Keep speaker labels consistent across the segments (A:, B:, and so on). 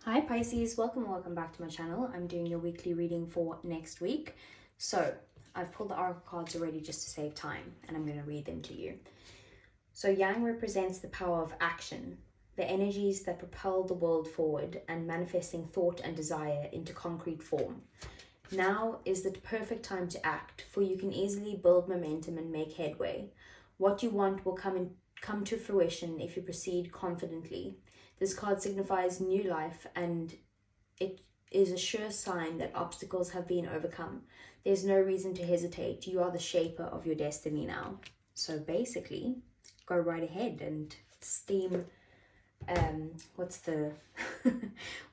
A: Hi Pisces, welcome back to my channel. I'm doing your weekly reading for next week. So I've pulled the oracle cards already just to save time, and I'm going to read them to you. So Yang represents the power of action, the energies that propel the world forward and manifesting thought and desire into concrete form. Now is the perfect time to act, for you can easily build momentum and make headway. What you want will come to fruition if you proceed confidently. This card signifies new life, and it is a sure sign that obstacles have been overcome. There's no reason to hesitate. You are the shaper of your destiny now. So basically, go right ahead and steam. What's the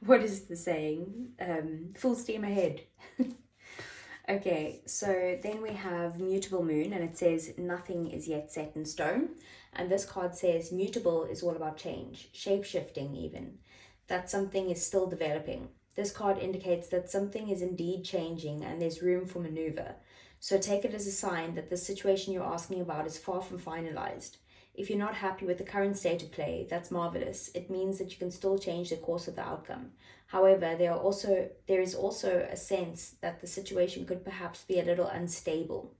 A: what is the saying? Full steam ahead. Okay, so then we have mutable moon, and it says nothing is yet set in stone. And this card says mutable is all about change, shape-shifting even, that something is still developing. This card indicates that something is indeed changing and there's room for maneuver. So take it as a sign that the situation you're asking about is far from finalized. If you're not happy with the current state of play, that's marvelous. It means that you can still change the course of the outcome. However, there is also a sense that the situation could perhaps be a little unstable.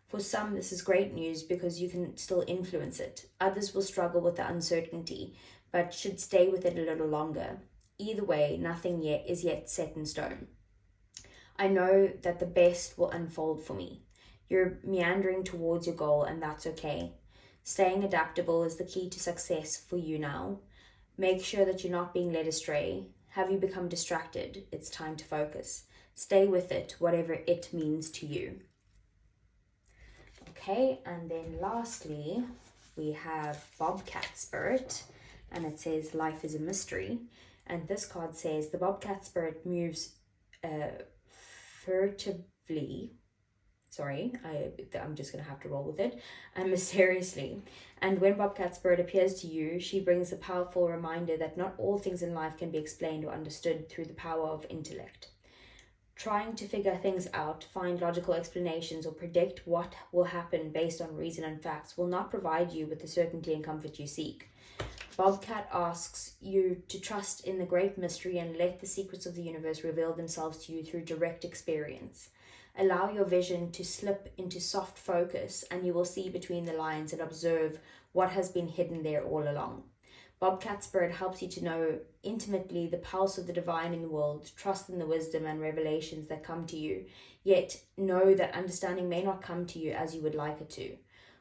A: For some, this is great news because you can still influence it. Others will struggle with the uncertainty, but should stay with it a little longer. Either way, nothing is yet set in stone. I know that the best will unfold for me. You're meandering towards your goal, and that's okay. Staying adaptable is the key to success for you now. Make sure that you're not being led astray. Have you become distracted? It's time to focus. Stay with it, whatever it means to you. Okay, and then lastly, we have Bobcat Spirit, and it says life is a mystery. And this card says the Bobcat Spirit moves furtively. I'm just going to have to roll with it. And mysteriously. And when Bobcat Spirit appears to you, she brings a powerful reminder that not all things in life can be explained or understood through the power of intellect. Trying to figure things out, find logical explanations, or predict what will happen based on reason and facts will not provide you with the certainty and comfort you seek. Bobcat asks you to trust in the great mystery and let the secrets of the universe reveal themselves to you through direct experience. Allow your vision to slip into soft focus, and you will see between the lines and observe what has been hidden there all along. Bobcat Spirit helps you to know intimately the pulse of the divine in the world, trust in the wisdom and revelations that come to you, yet know that understanding may not come to you as you would like it to.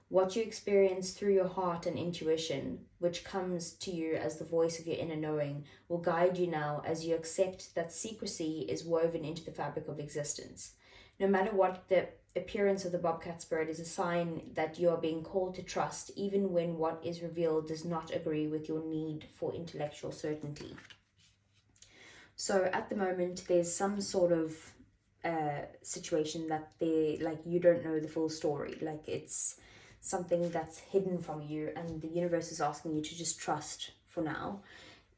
A: What you experience through your heart and intuition, which comes to you as the voice of your inner knowing, will guide you now as you accept that secrecy is woven into the fabric of existence. No matter what the appearance of the Bobcat Spirit is a sign that you are being called to trust, even when what is revealed does not agree with your need for intellectual certainty. So at the moment, there's some sort of situation that you don't know the full story. Like it's something that's hidden from you, and the universe is asking you to just trust for now.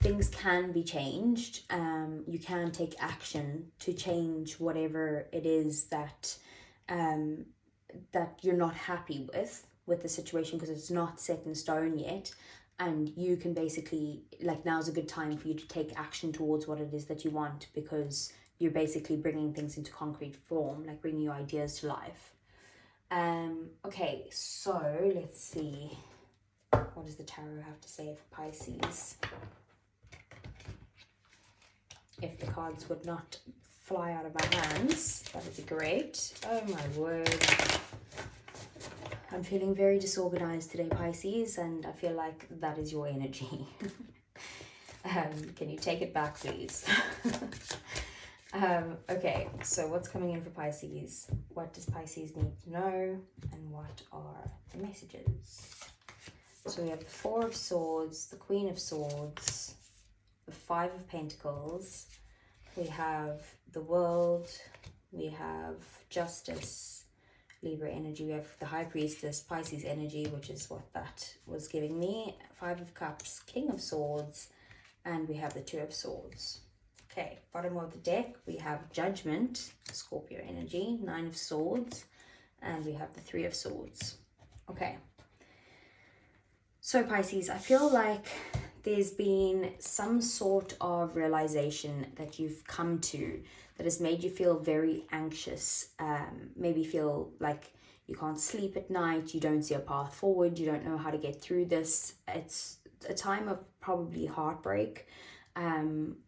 A: Things can be changed. You can take action to change whatever it is that you're not happy with the situation, because it's not set in stone yet. And you can basically, now's a good time for you to take action towards what it is that you want, because you're basically bringing things into concrete form, like bringing your ideas to life. Okay, so let's see. What does the tarot have to say for Pisces? If the cards would not fly out of my hands, that would be great. Oh my word. I'm feeling very disorganized today, Pisces, and I feel like that is your energy. Can you take it back, please? Okay, so what's coming in for Pisces? What does Pisces need to know? And what are the messages? So we have the Four of Swords, the Queen of Swords, the Five of Pentacles, we have the World, we have Justice, Libra energy, we have the High Priestess, Pisces energy, which is what that was giving me, Five of Cups, King of Swords, and we have the Two of Swords. Okay, bottom of the deck, we have Judgment, Scorpio energy, Nine of Swords, and we have the Three of Swords. Okay. So Pisces, I feel like there's been some sort of realization that you've come to that has made you feel very anxious, maybe feel like you can't sleep at night, you don't see a path forward, you don't know how to get through this. It's a time of probably heartbreak,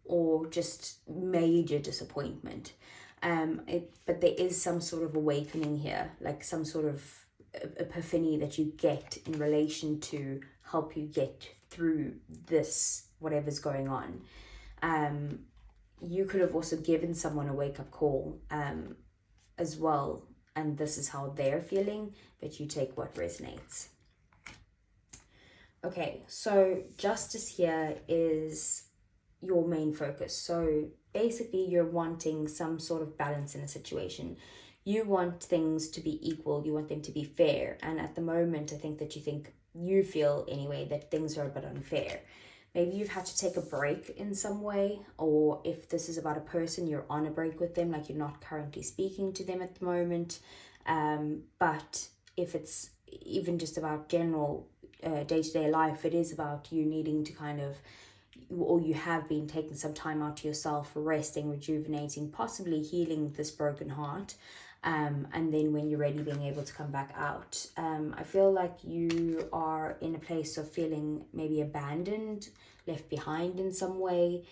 A: or just major disappointment. But there is some sort of awakening here, like some sort of epiphany that you get in relation to help you get through this, whatever's going on. You could have also given someone a wake-up call as well, and this is how they're feeling, but you take what resonates. Okay, so justice here is your main focus. So basically you're wanting some sort of balance in a situation. You want things to be equal, you want them to be fair, and at the moment I think that you feel anyway that things are a bit unfair. Maybe you've had to take a break in some way, or if this is about a person, you're on a break with them, like you're not currently speaking to them at the moment. But if it's even just about general day-to-day life, it is about you needing to kind of, or you have been taking some time out to yourself, resting, rejuvenating, possibly healing this broken heart. And then when you're ready, being able to come back out. I feel like you are in a place of feeling maybe abandoned, left behind in some way,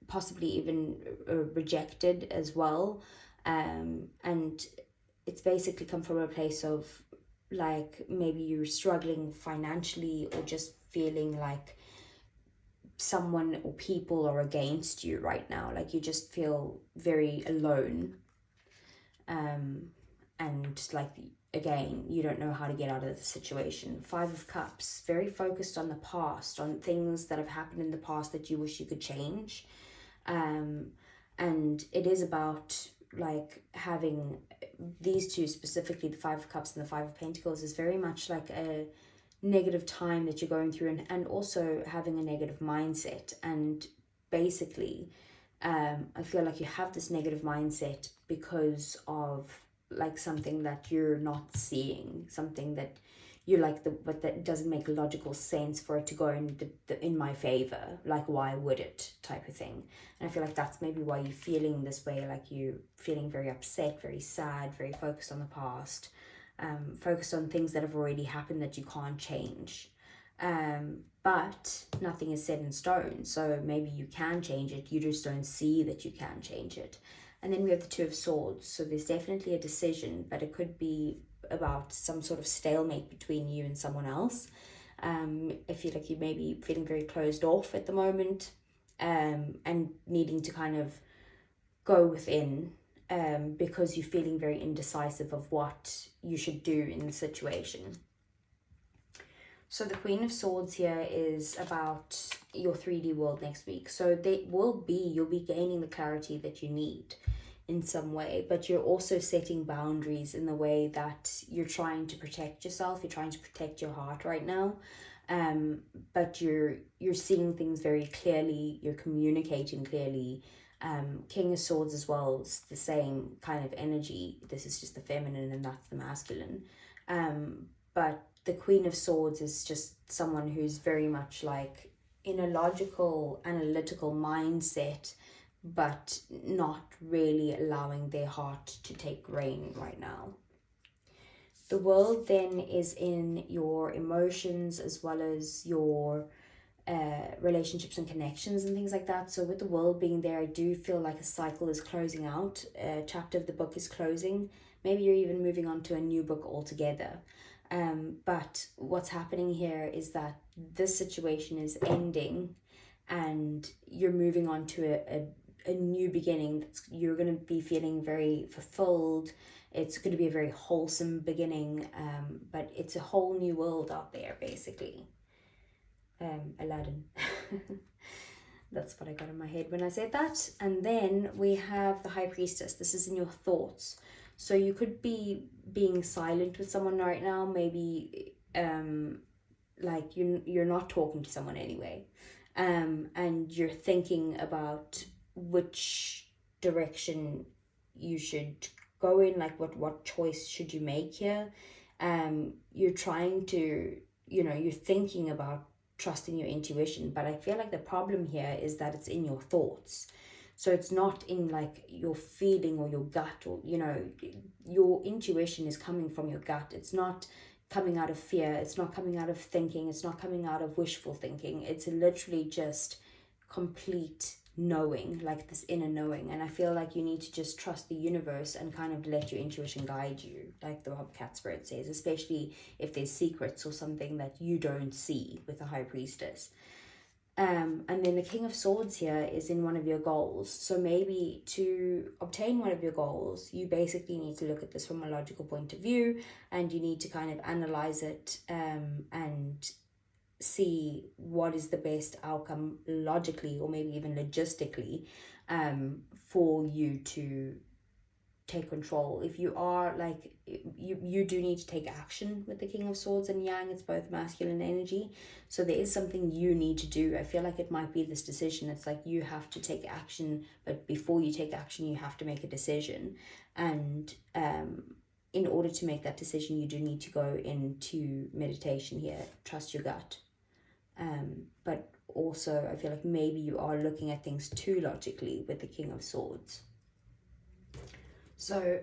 A: possibly even rejected as well. And it's basically come from a place of like maybe you're struggling financially, or just feeling like someone or people are against you right now. Like you just feel very alone. And like, again, you don't know how to get out of the situation. 5 of Cups, very focused on the past, on things that have happened in the past that you wish you could change. And it is about like having these two, specifically the 5 of Cups and the 5 of Pentacles, is very much like a negative time that you're going through, and also having a negative mindset. And basically I feel like you have this negative mindset because of like something that you're not seeing, something that you like, but that doesn't make logical sense for it to go in my favor. Like, why would it, type of thing. And I feel like that's maybe why you're feeling this way, like you feeling very upset, very sad, very focused on the past, focused on things that have already happened that you can't change. But nothing is set in stone, so maybe you can change it, you just don't see that you can change it. And then we have the 2 of Swords, so there's definitely a decision, but it could be about some sort of stalemate between you and someone else. I feel like you may be feeling very closed off at the moment, and needing to kind of go within, because you're feeling very indecisive of what you should do in the situation. So the Queen of Swords here is about your 3D world next week. So you'll be gaining the clarity that you need in some way, but you're also setting boundaries in the way that you're trying to protect yourself, you're trying to protect your heart right now. But you're seeing things very clearly, you're communicating clearly. King of Swords as well, it's the same kind of energy. This is just the feminine and that's the masculine. But the Queen of Swords is just someone who's very much like in a logical, analytical mindset, but not really allowing their heart to take reign right now. The World then is in your emotions as well as your relationships and connections and things like that. So with the World being there, I do feel like a cycle is closing out. A chapter of the book is closing. Maybe you're even moving on to a new book altogether. But what's happening here is that this situation is ending and you're moving on to a new beginning. You're going to be feeling very fulfilled. It's going to be a very wholesome beginning, but it's a whole new world out there, basically. Aladdin. That's what I got in my head when I said that. And then we have the High Priestess. This is in your thoughts. So you could be being silent with someone right now. Maybe like you're not talking to someone anyway. And you're thinking about which direction you should go in, like what choice should you make here. You're trying to, you're thinking about trusting your intuition. But I feel like the problem here is that it's in your thoughts. So it's not in like your feeling or your gut, or, you know, your intuition is coming from your gut. It's not coming out of fear. It's not coming out of thinking. It's not coming out of wishful thinking. It's literally just complete knowing, like this inner knowing. And I feel like you need to just trust the universe and kind of let your intuition guide you, like the Cat Spirit says, especially if there's secrets or something that you don't see with the High Priestess. And then the King of Swords here is in one of your goals. So maybe to obtain one of your goals, you basically need to look at this from a logical point of view, and you need to kind of analyze it and see what is the best outcome logically, or maybe even logistically, for you to take control. If you are like, you do need to take action with the King of Swords and Yang. It's both masculine energy, so there is something you need to do. I feel like it might be this decision. It's like you have to take action, but before you take action, you have to make a decision. And in order to make that decision, you do need to go into meditation here. Trust your gut. But also I feel like maybe you are looking at things too logically with the King of Swords. So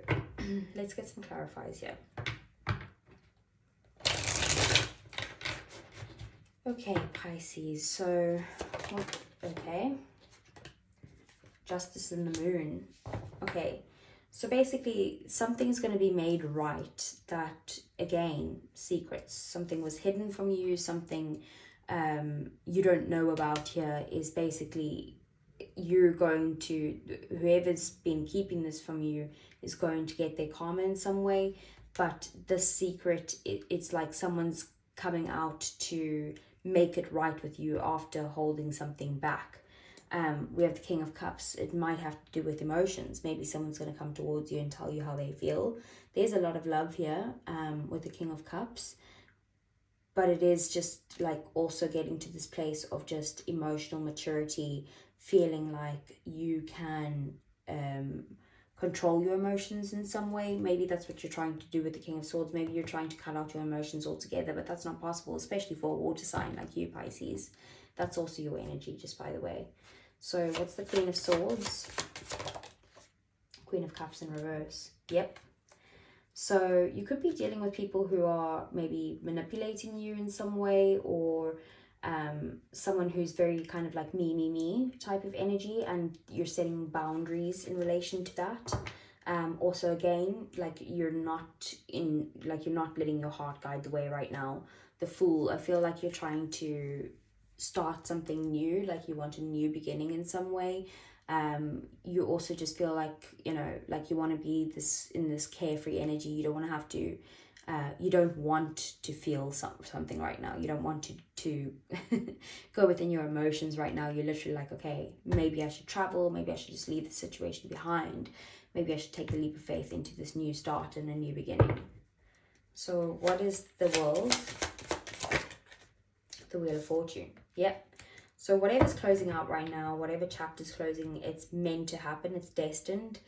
A: let's get some clarifiers here. Okay, Pisces. So, okay. Justice in the Moon. Okay. So basically, something's going to be made right that, again, secrets. Something was hidden from you, something you don't know about here is basically you're going to, whoever's been keeping this from you is going to get their karma in some way. But this secret, it's like someone's coming out to make it right with you after holding something back. We have the King of Cups. It might have to do with emotions. Maybe someone's going to come towards you and tell you how they feel. There's a lot of love here with the King of Cups. But it is just like also getting to this place of just emotional maturity, feeling like you can control your emotions in some way. Maybe that's what you're trying to do with the King of Swords. Maybe you're trying to cut out your emotions altogether, but that's not possible, especially for a water sign like you, Pisces. That's also your energy, just by the way. So what's the Queen of Swords? Queen of Cups in reverse. Yep. So you could be dealing with people who are maybe manipulating you in some way, or someone who's very kind of like me type of energy, and you're setting boundaries in relation to that. Also, again, like you're not letting your heart guide the way right now. The Fool, I feel like you're trying to start something new, like you want a new beginning in some way. You also just feel like, you know, like you want to be in this carefree energy. You don't want to have to, you don't want to feel something right now. You don't want to go within your emotions right now. You're literally like, okay, maybe I should travel. Maybe I should just leave the situation behind. Maybe I should take the leap of faith into this new start and a new beginning. So what is the World? The Wheel of Fortune. Yep. So whatever's closing out right now, whatever chapter's closing, it's meant to happen. It's destined.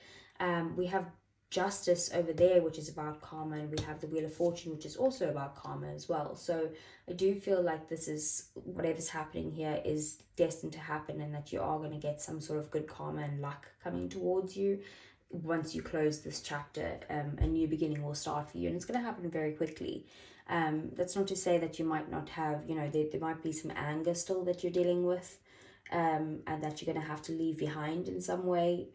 A: We have Justice over there, which is about karma, and we have the Wheel of Fortune, which is also about karma as well. So I do feel like this is, whatever's happening here is destined to happen, and that you are going to get some sort of good karma and luck coming towards you. Once you close this chapter, a new beginning will start for you, and it's going to happen very quickly. That's not to say that you might not have, you know, there might be some anger still that you're dealing with, and that you're going to have to leave behind in some way,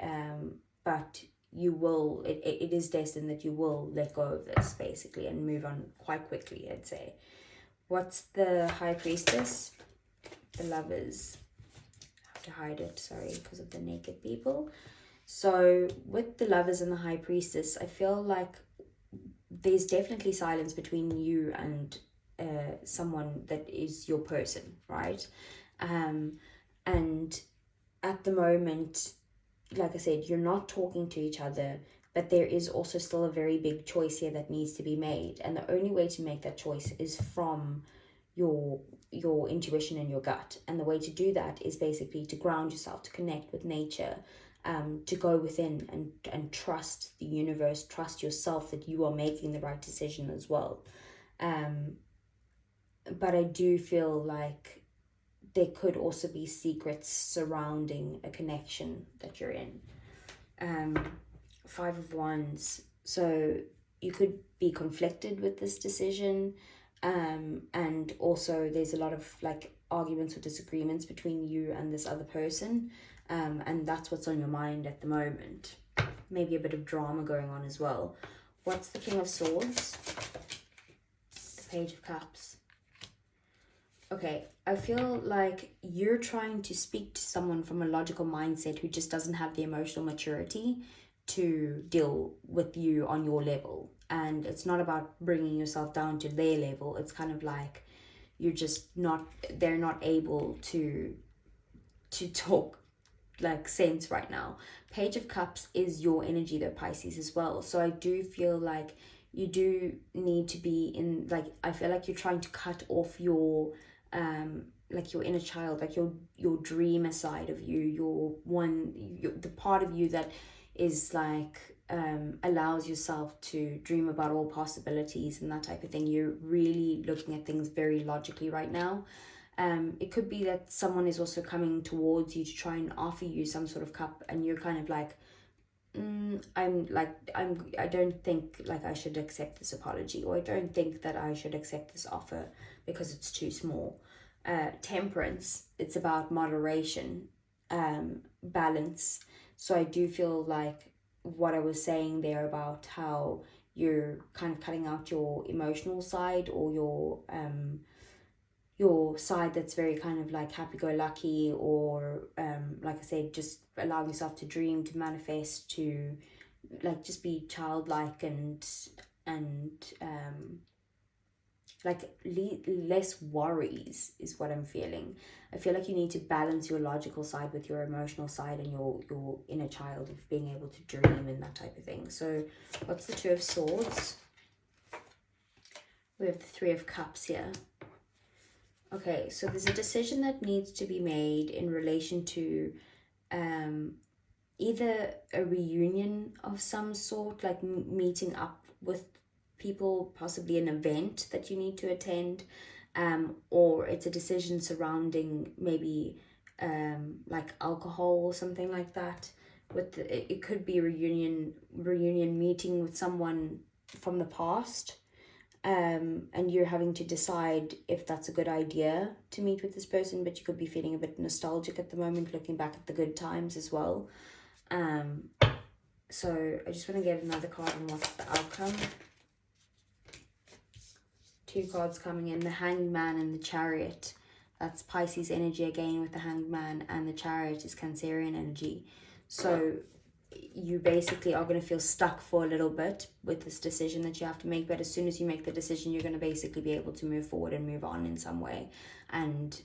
A: but you will, it is destined that you will let go of this basically and move on quite quickly, I'd say. What's the High Priestess? The Lovers. I have to hide it, sorry, because of the naked people. So with the Lovers and the High Priestess, I feel like there's definitely silence between you and someone that is your person, right? And at the moment, like I said, you're not talking to each other, but there is also still a very big choice here that needs to be made. And the only way to make that choice is from your intuition and your gut. And the way to do that is basically to ground yourself, to connect with nature, to go within and trust the universe, trust yourself that you are making the right decision as well. but I do feel like there could also be secrets surrounding a connection that you're in. 5 of Wands. So you could be conflicted with this decision. And also there's a lot of like arguments or disagreements between you and this other person. And that's what's on your mind at the moment. Maybe a bit of drama going on as well. What's the King of Swords? The Page of Cups. Okay, I feel like you're trying to speak to someone from a logical mindset who just doesn't have the emotional maturity to deal with you on your level. And it's not about bringing yourself down to their level. It's kind of like you're just not, they're not able to talk like sense right now. Page of Cups is your energy though, Pisces, as well. So I do feel like you do need to be in, like, I feel like you're trying to cut off your like your inner child, like your dreamer side of you, the part of you that is like allows yourself to dream about all possibilities and that type of thing. You're really looking at things very logically right now. It could be that someone is also coming towards you to try and offer you some sort of cup, and you're kind of like, I don't think like I should accept this apology, or I don't think that I should accept this offer because it's too small. Temperance, it's about moderation, balance. So I do feel like what I was saying there about how you're kind of cutting out your emotional side, or your side that's very kind of like happy-go-lucky, or like I said, just allow yourself to dream, to manifest, to like just be childlike and like less worries is what I'm feeling. I feel like you need to balance your logical side with your emotional side and your inner child of being able to dream and that type of thing. So what's the Two of Swords? We have the Three of Cups here. Okay, so there's a decision that needs to be made in relation to either a reunion of some sort, like meeting up with people, possibly an event that you need to attend, or it's a decision surrounding maybe like alcohol or something like that. It could be a reunion meeting with someone from the past. And you're having to decide if that's a good idea to meet with this person, but you could be feeling a bit nostalgic at the moment, looking back at the good times as well. So I just want to get another card on what's the outcome. 2 cards coming in, the Hanged Man and the Chariot. That's Pisces energy again with the Hanged Man, and the Chariot is Cancerian energy. So you basically are going to feel stuck for a little bit with this decision that you have to make, but as soon as you make the decision, you're going to basically be able to move forward and move on in some way, and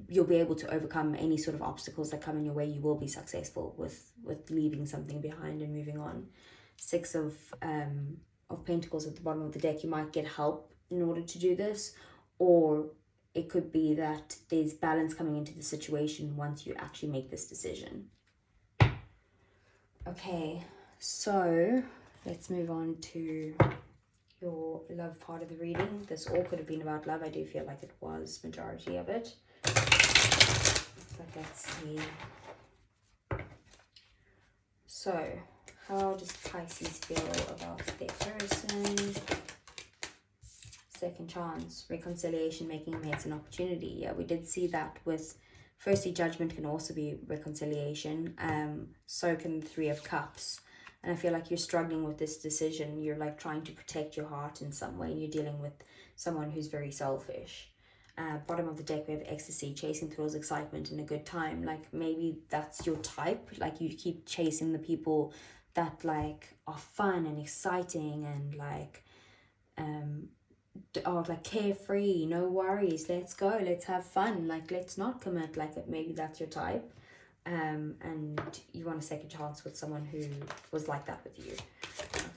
A: you'll be able to overcome any sort of obstacles that come in your way. You will be successful with leaving something behind and moving on. 6 of Pentacles at the bottom of the deck. You might get help in order to do this, or it could be that there's balance coming into the situation once you actually make this decision. Okay, so let's move on to your love part of the reading. This all could have been about love. I do feel like it was majority of it. But let's see. So, how does Pisces feel about their person? Second chance, reconciliation, making amends, and opportunity. Yeah, we did see that with, firstly, judgment can also be reconciliation. So can the Three of Cups. And I feel like you're struggling with this decision. You're like trying to protect your heart in some way. You're dealing with someone who's very selfish. Bottom of the deck, we have ecstasy, chasing thrills, excitement, and a good time. Like maybe that's your type. Like you keep chasing the people that like are fun and exciting and like are like carefree, no worries, let's go, let's have fun, like let's not commit. Like maybe that's your type, and you want a second chance with someone who was like that with you.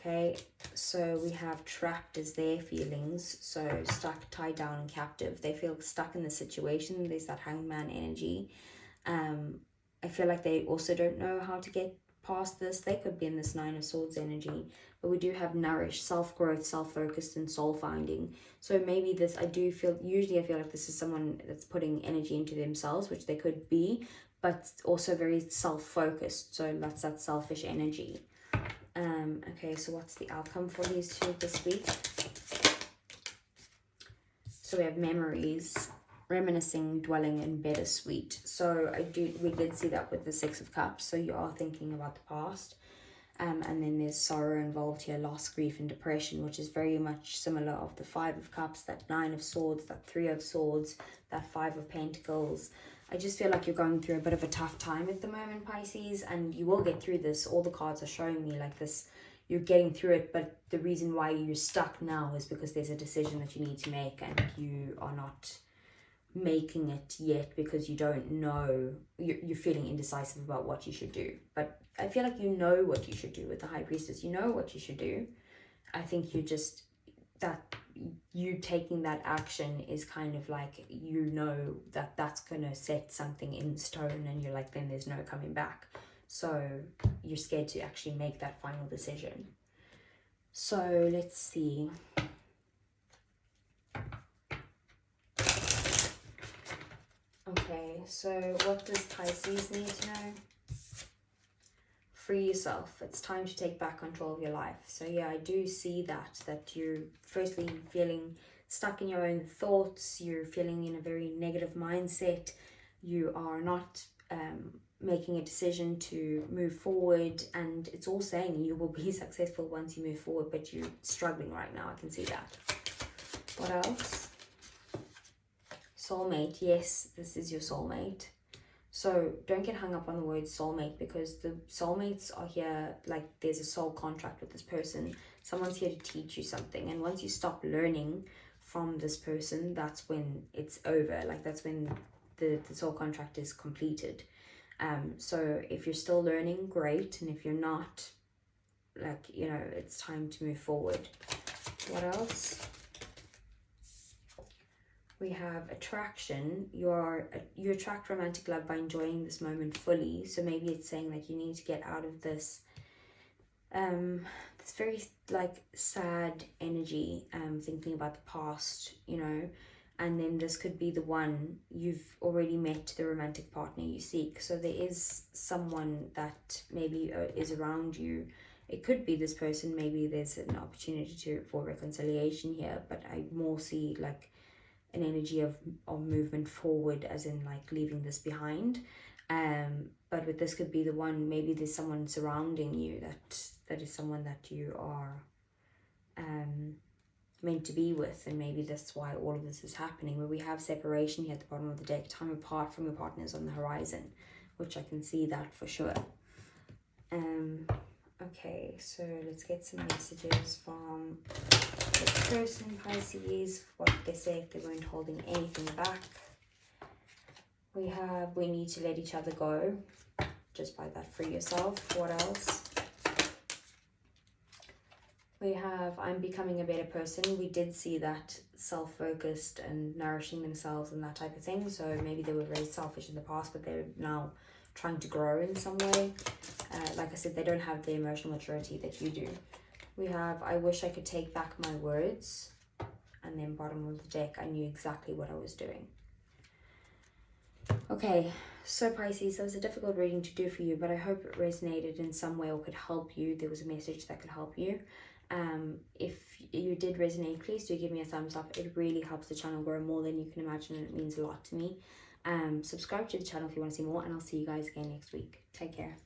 A: Okay, so we have trapped as their feelings, so stuck, tied down, and captive. They feel stuck in the situation. There's that Hanged Man energy. I feel like they also don't know how to get past this, they could be in this Nine of Swords energy, but we do have nourished, self-growth, self-focused, and soul-finding. So maybe this, usually I feel like this is someone that's putting energy into themselves, which they could be, but also very self-focused. So that's that selfish energy. Okay, so what's the outcome for these two this week? So we have memories, reminiscing, dwelling, and bittersweet. So we did see that with the Six of Cups. So you are thinking about the past. And then there's sorrow involved here, loss, grief, and depression, which is very much similar of the Five of Cups, that Nine of Swords, that Three of Swords, that Five of Pentacles. I just feel like you're going through a bit of a tough time at the moment, Pisces, and you will get through this. All the cards are showing me like this. You're getting through it, but the reason why you're stuck now is because there's a decision that you need to make, and you are not making it yet because you don't know. You're feeling indecisive about what you should do. But I feel like you know what you should do with the High Priestess. You know what you should do. I think you taking that action is kind of like, you know that that's gonna set something in stone, and you're like, then there's no coming back. So you're scared to actually make that final decision. So let's see. Okay, so what does Pisces need to know? Free yourself. It's time to take back control of your life. So yeah, I do see that you're firstly feeling stuck in your own thoughts. You're feeling in a very negative mindset. You are not making a decision to move forward, and it's all saying you will be successful once you move forward, but you're struggling right now. I can see that. What else? Soulmate. Yes, this is your soulmate. So don't get hung up on the word soulmate, because the soulmates are here, like there's a soul contract with this person. Someone's here to teach you something, and once you stop learning from this person, that's when it's over. Like that's when the soul contract is completed. So if you're still learning, great, and if you're not, like, you know, it's time to move forward. What else? We have attraction. You attract romantic love by enjoying this moment fully. So maybe it's saying that you need to get out of this this very like sad energy, thinking about the past, you know. And then this could be the one, you've already met the romantic partner you seek. So there is someone that maybe is around you. It could be this person. Maybe there's an opportunity for reconciliation here, but I more see like an energy of movement forward, as in like leaving this behind. But with this could be the one, maybe there's someone surrounding you that is someone that you are meant to be with, and maybe that's why all of this is happening. Where we have separation here at the bottom of the deck, time apart from your partners on the horizon, which I can see that for sure. Okay, so let's get some messages from the person, Pisces, what they say if they weren't holding anything back. We need to let each other go. Just by that, free yourself. What else? We have, I'm becoming a better person. We did see that self-focused and nourishing themselves and that type of thing. So maybe they were very selfish in the past, but they're now trying to grow in some way. Like I said, they don't have the emotional maturity that you do. We have, I wish I could take back my words. And then bottom of the deck, I knew exactly what I was doing. Okay, so Pisces, that was a difficult reading to do for you, but I hope it resonated in some way or could help you. There was a message that could help you. If you did resonate, please do give me a thumbs up. It really helps the channel grow more than you can imagine, and it means a lot to me. Subscribe to the channel if you want to see more, and I'll see you guys again next week. Take care.